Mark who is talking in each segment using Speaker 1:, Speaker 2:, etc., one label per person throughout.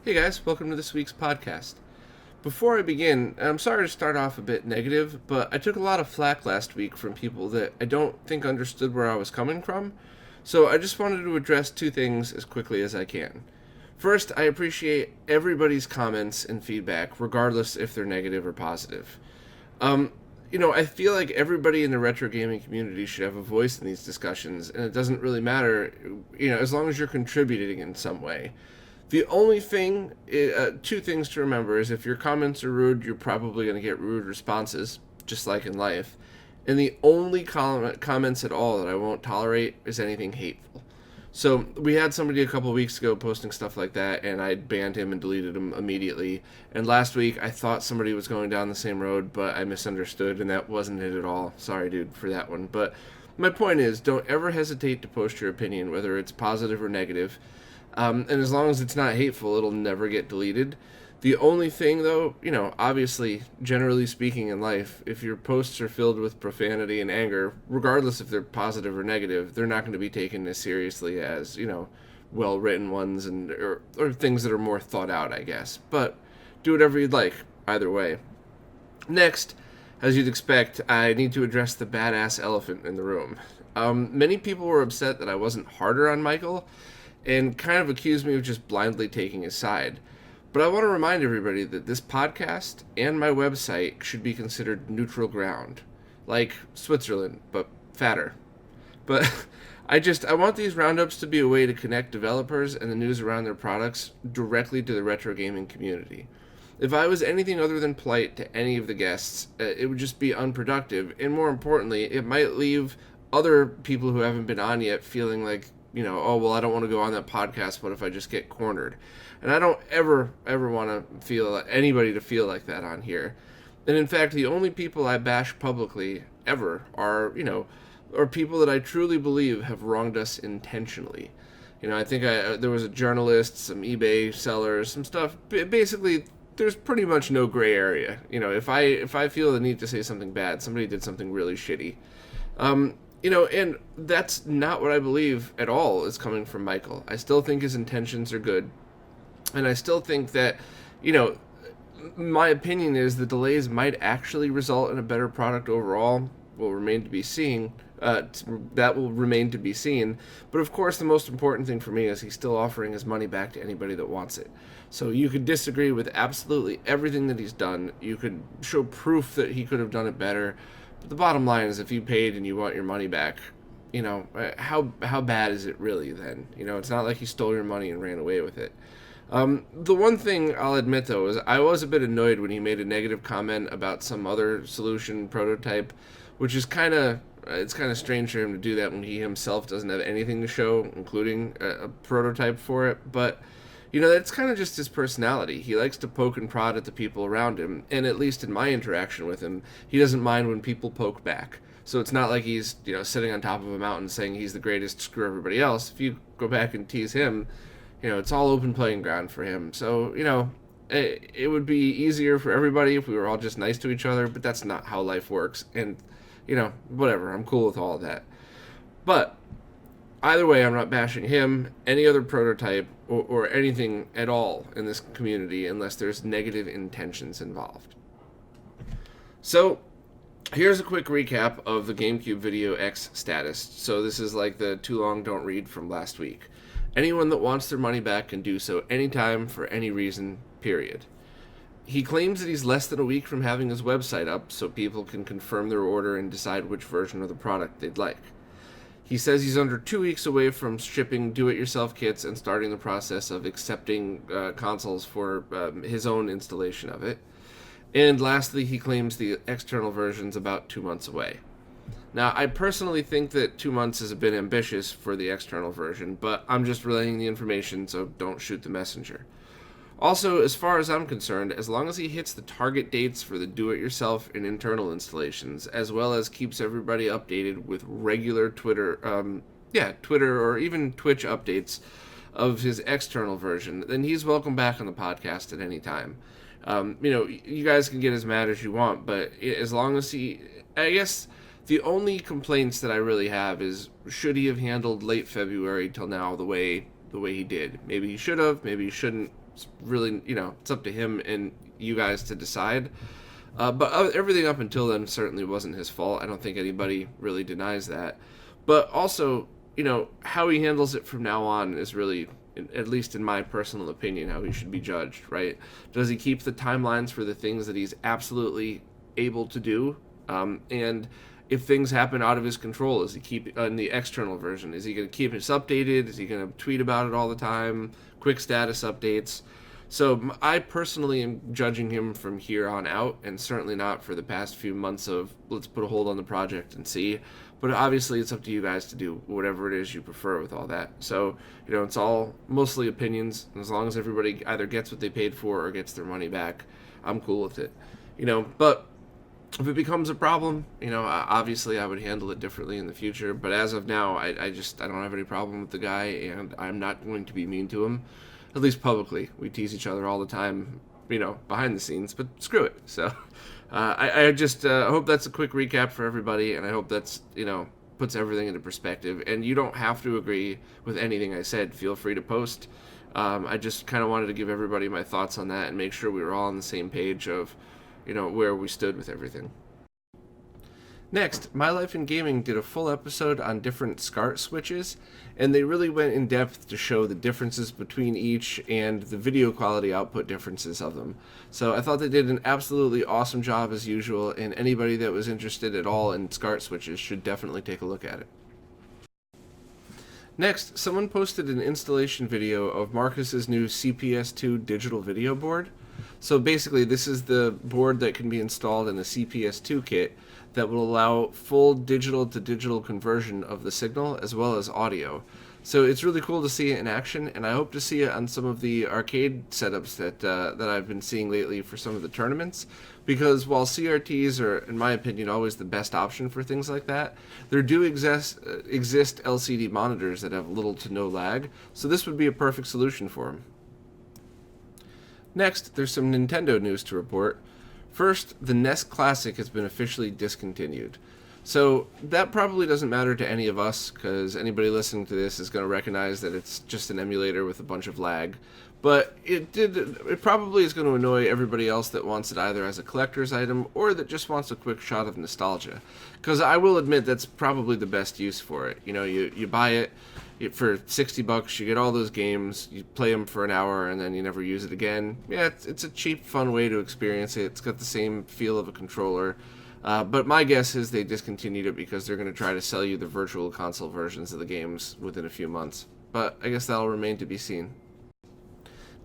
Speaker 1: Hey guys, welcome to this week's podcast. Before I begin, I'm sorry to start off a bit negative, but I took a lot of flack last week from people that I don't think understood where I was coming from, so I just wanted to address two things as quickly as I can. First, I appreciate everybody's comments and feedback, regardless if they're negative or positive. I feel like everybody in the retro gaming community should have a voice in these discussions, and it doesn't really matter, as long as you're contributing in some way. The only thing, two things to remember is if your comments are rude, you're probably going to get rude responses, just like in life. And the only comments at all that I won't tolerate is anything hateful. So we had somebody a couple weeks ago posting stuff like that, and I banned him and deleted him immediately. And last week I thought somebody was going down the same road, but I misunderstood, and that wasn't it at all. Sorry, dude, for that one. But my point is, don't ever hesitate to post your opinion, whether it's positive or negative. And as long as it's not hateful, it'll never get deleted. The only thing, though, obviously, generally speaking in life, if your posts are filled with profanity and anger, regardless if they're positive or negative, they're not going to be taken as seriously as, well-written ones or things that are more thought out, I guess. But do whatever you'd like, either way. Next, as you'd expect, I need to address the badass elephant in the room. Many people were upset that I wasn't harder on Michael, and kind of accused me of just blindly taking his side. But I want to remind everybody that this podcast and my website should be considered neutral ground. Like Switzerland, but fatter. But I want these roundups to be a way to connect developers and the news around their products directly to the retro gaming community. If I was anything other than polite to any of the guests, it would just be unproductive, and more importantly, it might leave other people who haven't been on yet feeling like, oh, well, I don't want to go on that podcast, what if I just get cornered? And I don't ever want to feel anybody to feel like that on here. And in fact, the only people I bash publicly ever are people that I truly believe have wronged us intentionally. I think there was a journalist, some eBay sellers, some stuff. Basically, there's pretty much no gray area. If I feel the need to say something bad, somebody did something really shitty. And that's not what I believe at all is coming from Michael. I still think his intentions are good. And I still think that, my opinion is the delays might actually result in a better product overall. Will remain to be seen. That will remain to be seen. But of course, the most important thing for me is he's still offering his money back to anybody that wants it. So you could disagree with absolutely everything that he's done. You could show proof that he could have done it better. But the bottom line is if you paid and you want your money back, how bad is it really then? It's not like he stole your money and ran away with it. The one thing I'll admit, though, is I was a bit annoyed when he made a negative comment about some other solution prototype, which is it's kind of strange for him to do that when he himself doesn't have anything to show, including a prototype for it. But, that's kind of just his personality. He likes to poke and prod at the people around him, and at least in my interaction with him, he doesn't mind when people poke back. So it's not like he's, sitting on top of a mountain saying he's the greatest, screw everybody else. If you go back and tease him, it's all open playing ground for him. So, it would be easier for everybody if we were all just nice to each other, but that's not how life works. And, whatever, I'm cool with all of that. But either way, I'm not bashing him, any other prototype, or anything at all in this community unless there's negative intentions involved. So, here's a quick recap of the GameCube VideoX status. So this is like the too long don't read from last week. Anyone that wants their money back can do so anytime for any reason, period. He claims that he's less than a week from having his website up so people can confirm their order and decide which version of the product they'd like. He says he's under 2 weeks away from shipping do-it-yourself kits and starting the process of accepting consoles for his own installation of it. And lastly, he claims the external version's about 2 months away. Now, I personally think that 2 months is a bit ambitious for the external version, but I'm just relaying the information, so don't shoot the messenger. Also, as far as I'm concerned, as long as he hits the target dates for the do-it-yourself and internal installations, as well as keeps everybody updated with regular Twitter or even Twitch updates of his external version, then he's welcome back on the podcast at any time. You guys can get as mad as you want, but as long as I guess the only complaints that I really have is, should he have handled late February till now the way he did? Maybe he should have, maybe he shouldn't. it's really, it's up to him and you guys to decide. But everything up until then certainly wasn't his fault. I don't think anybody really denies that. But also, how he handles it from now on is really, at least in my personal opinion, how he should be judged, right? Does he keep the timelines for the things that he's absolutely able to do? And if things happen out of his control, is he keep in the external version? Is he going to keep us updated? Is he going to tweet about it all the time? Quick status updates? So I personally am judging him from here on out, and certainly not for the past few months of let's put a hold on the project and see. But obviously it's up to you guys to do whatever it is you prefer with all that. So, it's all mostly opinions, and as long as everybody either gets what they paid for or gets their money back, I'm cool with it. But if it becomes a problem, obviously I would handle it differently in the future. But as of now, I don't have any problem with the guy, and I'm not going to be mean to him. At least publicly. We tease each other all the time, behind the scenes, but screw it. So I just hope that's a quick recap for everybody, and I hope that's, puts everything into perspective. And you don't have to agree with anything I said. Feel free to post. I just kind of wanted to give everybody my thoughts on that and make sure we were all on the same page of, where we stood with everything. Next, My Life in Gaming did a full episode on different SCART switches, and they really went in depth to show the differences between each and the video quality output differences of them. So I thought they did an absolutely awesome job as usual, and anybody that was interested at all in SCART switches should definitely take a look at it. Next, someone posted an installation video of Marcus's new CPS2 digital video board. So basically, this is the board that can be installed in a CPS2 kit that will allow full digital-to-digital conversion of the signal as well as audio. So it's really cool to see it in action, and I hope to see it on some of the arcade setups that I've been seeing lately for some of the tournaments, because while CRTs are, in my opinion, always the best option for things like that, there do exist LCD monitors that have little to no lag, so this would be a perfect solution for them. Next, there's some Nintendo news to report. First, the NES Classic has been officially discontinued. So that probably doesn't matter to any of us, because anybody listening to this is going to recognize that it's just an emulator with a bunch of lag. But it probably is going to annoy everybody else that wants it either as a collector's item or that just wants a quick shot of nostalgia. Because I will admit that's probably the best use for it. You buy it for $60, you get all those games, you play them for an hour, and then you never use it again. Yeah, it's a cheap, fun way to experience it. It's got the same feel of a controller. But my guess is they discontinued it because they're going to try to sell you the virtual console versions of the games within a few months. But I guess that'll remain to be seen.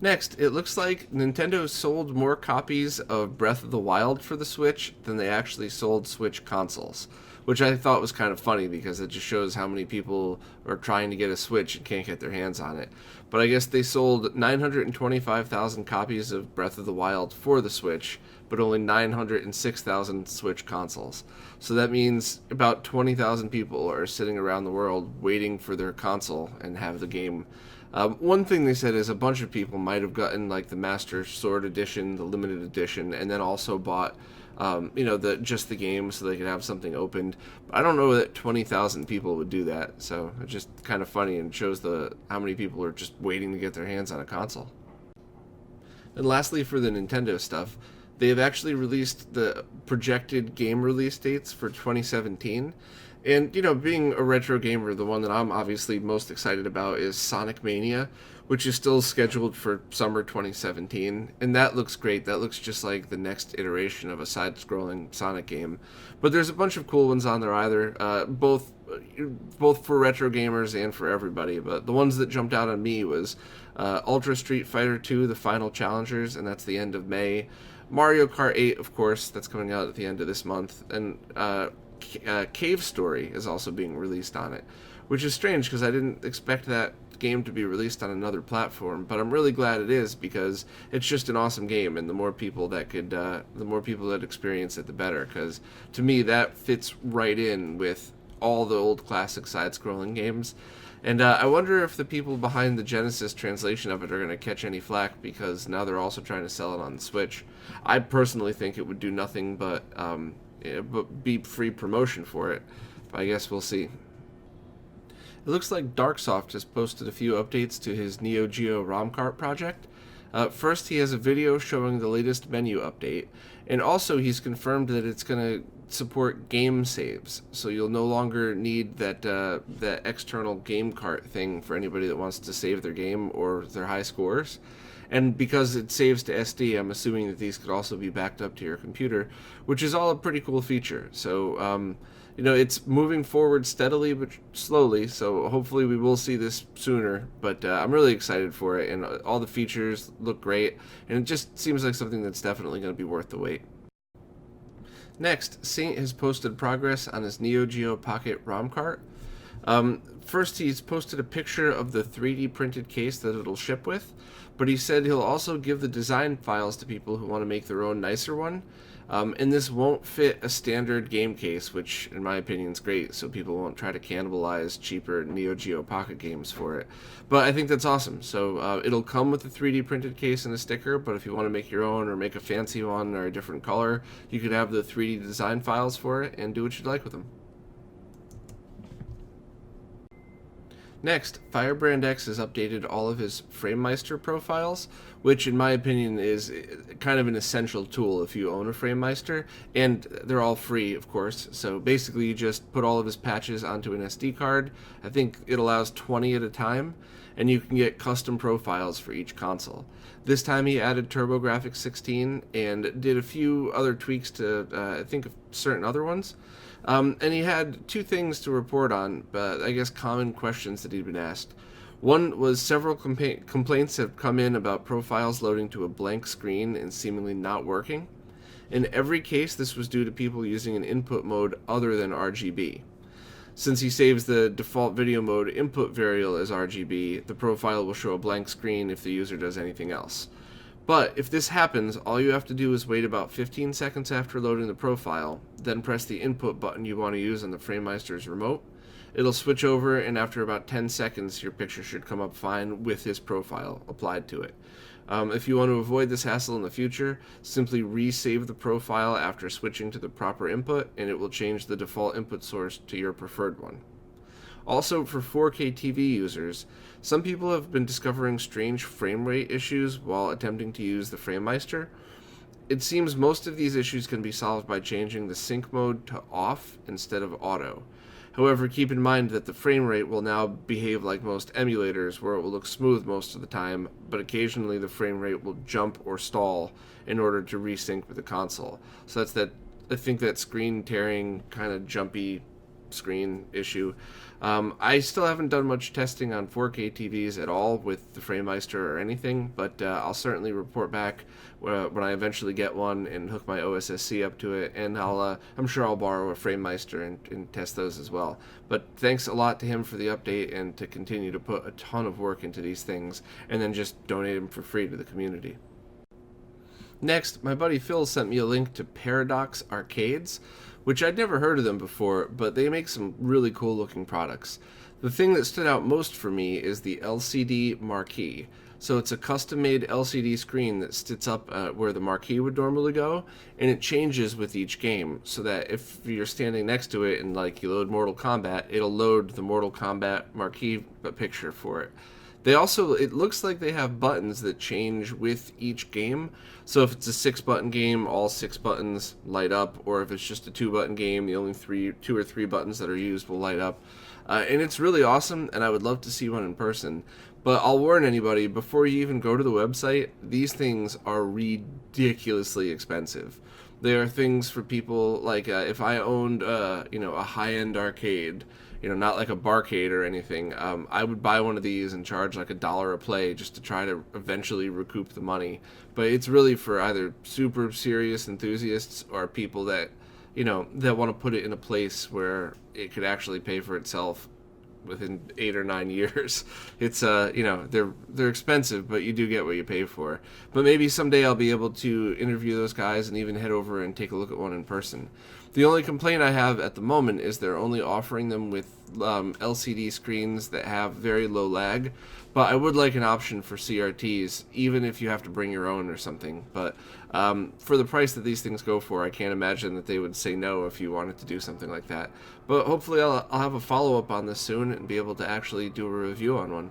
Speaker 1: Next, it looks like Nintendo sold more copies of Breath of the Wild for the Switch than they actually sold Switch consoles, which I thought was kind of funny because it just shows how many people are trying to get a Switch and can't get their hands on it. But I guess they sold 925,000 copies of Breath of the Wild for the Switch, but only 906,000 Switch consoles. So that means about 20,000 people are sitting around the world waiting for their console and have the game. One thing they said is a bunch of people might have gotten like the Master Sword Edition, the limited edition, and then also bought just the game so they could have something opened. But I don't know that 20,000 people would do that, so it's just kind of funny and shows how many people are just waiting to get their hands on a console. And lastly, for the Nintendo stuff, they have actually released the projected game release dates for 2017. And, being a retro gamer, the one that I'm obviously most excited about is Sonic Mania, which is still scheduled for summer 2017. And that looks great. That looks just like the next iteration of a side-scrolling Sonic game. But there's a bunch of cool ones on there either, both for retro gamers and for everybody. But the ones that jumped out on me was Ultra Street Fighter 2, The Final Challengers, and that's the end of May. Mario Kart 8, of course, that's coming out at the end of this month. And Cave Story is also being released on it, which is strange because I didn't expect that game to be released on another platform, but I'm really glad it is because it's just an awesome game, and the more people that experience it, the better. Because to me, that fits right in with all the old classic side-scrolling games. And I wonder if the people behind the Genesis translation of it are going to catch any flack because now they're also trying to sell it on the Switch. I personally think it would do nothing but be free promotion for it. But I guess we'll see. It looks like Darksoft has posted a few updates to his Neo Geo ROM Cart project. First, he has a video showing the latest menu update, and also he's confirmed that it's going to support game saves, so you'll no longer need that external game cart thing for anybody that wants to save their game or their high scores. And because it saves to SD, I'm assuming that these could also be backed up to your computer, which is all a pretty cool feature. So, it's moving forward steadily but slowly, so hopefully we will see this sooner. But I'm really excited for it, and all the features look great, and it just seems like something that's definitely going to be worth the wait. Next, Saint has posted progress on his Neo Geo Pocket ROM Cart. First, he's posted a picture of the 3D printed case that it'll ship with, but he said he'll also give the design files to people who want to make their own nicer one. And this won't fit a standard game case, which in my opinion is great, so people won't try to cannibalize cheaper Neo Geo Pocket games for it. But I think that's awesome. So it'll come with a 3D printed case and a sticker, but if you want to make your own or make a fancy one or a different color, you could have the 3D design files for it and do what you'd like with them. Next, Firebrand X has updated all of his FrameMeister profiles, which in my opinion is kind of an essential tool if you own a FrameMeister, and they're all free, of course. So basically you just put all of his patches onto an SD card. I think it allows 20 at a time, and you can get custom profiles for each console. This time he added TurboGrafx 16 and did a few other tweaks to, I think, certain other ones. And he had two things to report on, I guess common questions that he'd been asked. One was several complaints have come in about profiles loading to a blank screen and seemingly not working. In every case, this was due to people using an input mode other than RGB. Since he saves the default video mode input variable as RGB, the profile will show a blank screen if the user does anything else. But if this happens, all you have to do is wait about 15 seconds after loading the profile, then press the input button you want to use on the FrameMeister's remote. It'll switch over, and after about 10 seconds, your picture should come up fine with his profile applied to it. If you want to avoid this hassle in the future, simply resave the profile after switching to the proper input, and it will change the default input source to your preferred one. Also, for 4K TV users, some people have been discovering strange frame rate issues while attempting to use the FrameMeister. It seems most of these issues can be solved by changing the sync mode to off instead of auto. However, keep in mind that the frame rate will now behave like most emulators, where it will look smooth most of the time, but occasionally the frame rate will jump or stall in order to resync with the console. So I think that screen tearing, kind of jumpy screen issue. I still haven't done much testing on 4K TVs at all with the FrameMeister or anything, but I'll certainly report back when I eventually get one and hook my OSSC up to it, and I'm sure I'll borrow a FrameMeister and test those as well. But thanks a lot to him for the update and to continue to put a ton of work into these things and then just donate them for free to the community. Next, my buddy Phil sent me a link to Paradox Arcades, which I'd never heard of them before, but they make some really cool looking products. The thing that stood out most for me is the LCD Marquee. So it's a custom-made LCD screen that sits up where the Marquee would normally go, and it changes with each game, so that if you're standing next to it and you load Mortal Kombat, it'll load the Mortal Kombat Marquee picture for it. It looks like they have buttons that change with each game. So if it's a 6-button game, all 6 buttons light up, or if it's just a 2-button game, the only 2 or 3 buttons that are used will light up. And it's really awesome, and I would love to see one in person. But I'll warn anybody, before you even go to the website, these things are ridiculously expensive. They are things for people if I owned a high-end arcade, not like a barcade or anything, I would buy one of these and charge $1 a play just to try to eventually recoup the money. But it's really for either super serious enthusiasts or people that want to put it in a place where it could actually pay for itself within 8 or 9 years. It's they're expensive, but you do get what you pay for. But maybe someday I'll be able to interview those guys and even head over and take a look at one in person. The only complaint I have at the moment is they're only offering them with LCD screens that have very low lag, but I would like an option for CRTs, even if you have to bring your own or something. But for the price that these things go for, I can't imagine that they would say no if you wanted to do something like that. But hopefully I'll have a follow-up on this soon and be able to actually do a review on one.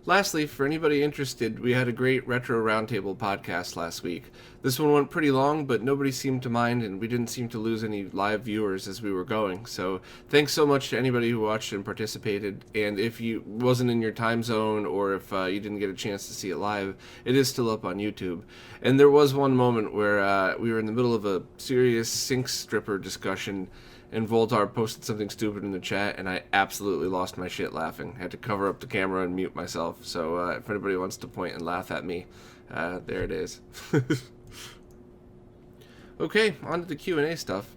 Speaker 1: Lastly, for anybody interested, we had a great Retro Roundtable podcast last week. This one went pretty long, but nobody seemed to mind, and we didn't seem to lose any live viewers as we were going. So thanks so much to anybody who watched and participated. And if you wasn't in your time zone, or if you didn't get a chance to see it live, it is still up on YouTube. And there was one moment where we were in the middle of a serious sync stripper discussion, and Voltar posted something stupid in the chat, and I absolutely lost my shit laughing. I had to cover up the camera and mute myself. So if anybody wants to point and laugh at me, there it is. Okay, on to the Q&A stuff.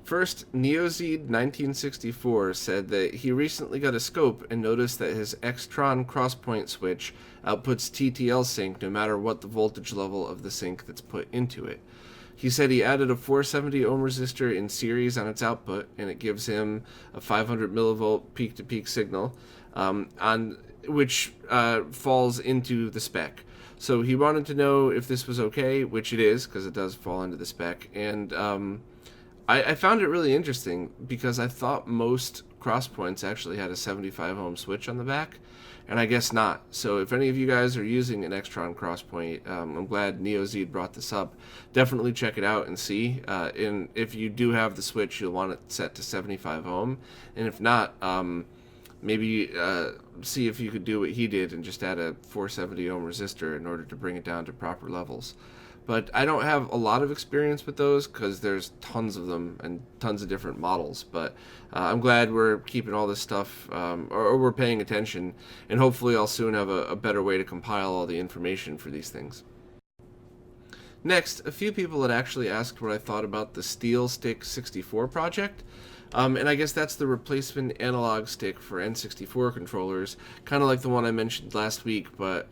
Speaker 1: First, NeoZed1964 said that he recently got a scope and noticed that his Extron Crosspoint switch outputs TTL sync no matter what the voltage level of the sync that's put into it. He said he added a 470 ohm resistor in series on its output, and it gives him a 500 millivolt peak-to-peak signal, which falls into the spec. So he wanted to know if this was okay, which it is, because it does fall into the spec. And I found it really interesting, because I thought most Crosspoints actually had a 75 ohm switch on the back, and I guess not. So if any of you guys are using an Extron Crosspoint, I'm glad NeoZed brought this up. Definitely check it out and see. And if you do have the switch, you'll want it set to 75 ohm. And if not, maybe see if you could do what he did and just add a 470 ohm resistor in order to bring it down to proper levels. But I don't have a lot of experience with those because there's tons of them and tons of different models. But I'm glad we're keeping all this stuff, or we're paying attention, and hopefully I'll soon have a better way to compile all the information for these things. Next, a few people had actually asked what I thought about the SteelStick 64 project. And I guess that's the replacement analog stick for N64 controllers, kind of like the one I mentioned last week, but,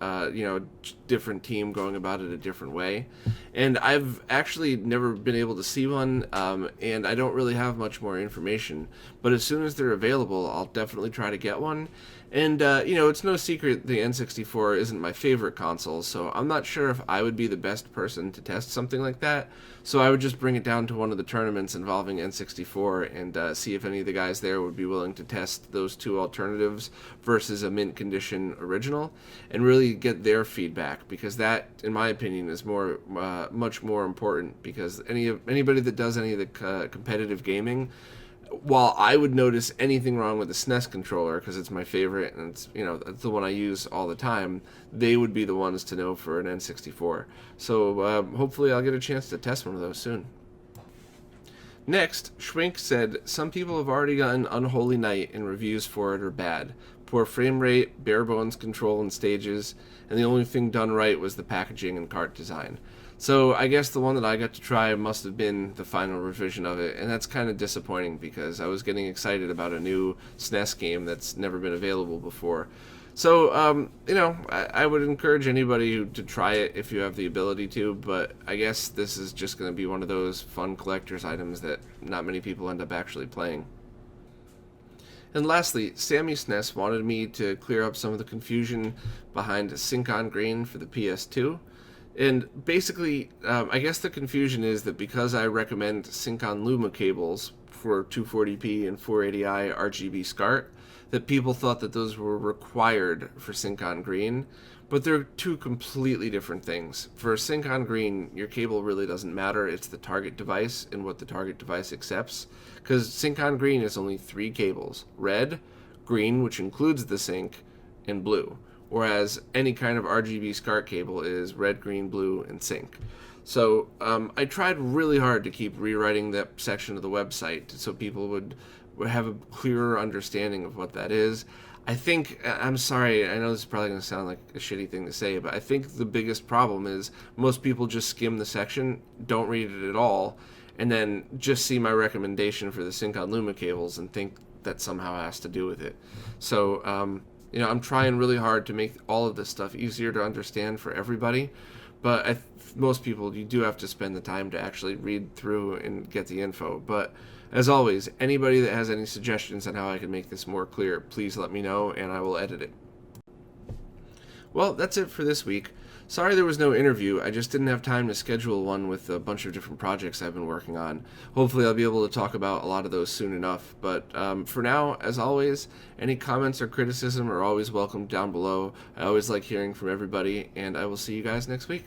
Speaker 1: different team going about it a different way. And I've actually never been able to see one, and I don't really have much more information. But as soon as they're available, I'll definitely try to get one. And, it's no secret the N64 isn't my favorite console, so I'm not sure if I would be the best person to test something like that. So I would just bring it down to one of the tournaments involving N64 and see if any of the guys there would be willing to test those two alternatives versus a mint condition original, and really get their feedback, because that, in my opinion, is much more important, because anybody that does any of the competitive gaming, while I would notice anything wrong with the SNES controller because it's my favorite and it's the one I use all the time, they would be the ones to know for an N64. So hopefully I'll get a chance to test one of those soon. Next, Schwink said some people have already gotten Unholy Night and reviews for it are bad. Poor frame rate, bare bones control and stages, and the only thing done right was the packaging and cart design. So I guess the one that I got to try must have been the final revision of it, and that's kind of disappointing because I was getting excited about a new SNES game that's never been available before. So, I would encourage anybody to try it if you have the ability to, but I guess this is just going to be one of those fun collector's items that not many people end up actually playing. And lastly, Sammy SNES wanted me to clear up some of the confusion behind Sync on Green for the PS2. And basically, I guess the confusion is that because I recommend Sync on Luma cables for 240p and 480i RGB SCART, that people thought that those were required for Sync on Green, but they're two completely different things. For Sync on Green, your cable really doesn't matter. It's the target device and what the target device accepts, because Sync on Green is only 3 cables: red, green, which includes the sync, and blue. Whereas any kind of RGB SCART cable is red, green, blue, and sync. So I tried really hard to keep rewriting that section of the website so people would have a clearer understanding of what that is. I'm sorry, I know this is probably going to sound like a shitty thing to say, but I think the biggest problem is most people just skim the section, don't read it at all, and then just see my recommendation for the Sync on Luma cables and think that somehow has to do with it. So, I'm trying really hard to make all of this stuff easier to understand for everybody, but most people, you do have to spend the time to actually read through and get the info. But as always, anybody that has any suggestions on how I can make this more clear, please let me know and I will edit it. Well, that's it for this week. Sorry there was no interview. I just didn't have time to schedule one with a bunch of different projects I've been working on. Hopefully I'll be able to talk about a lot of those soon enough. But for now, as always, any comments or criticism are always welcome down below. I always like hearing from everybody, and I will see you guys next week.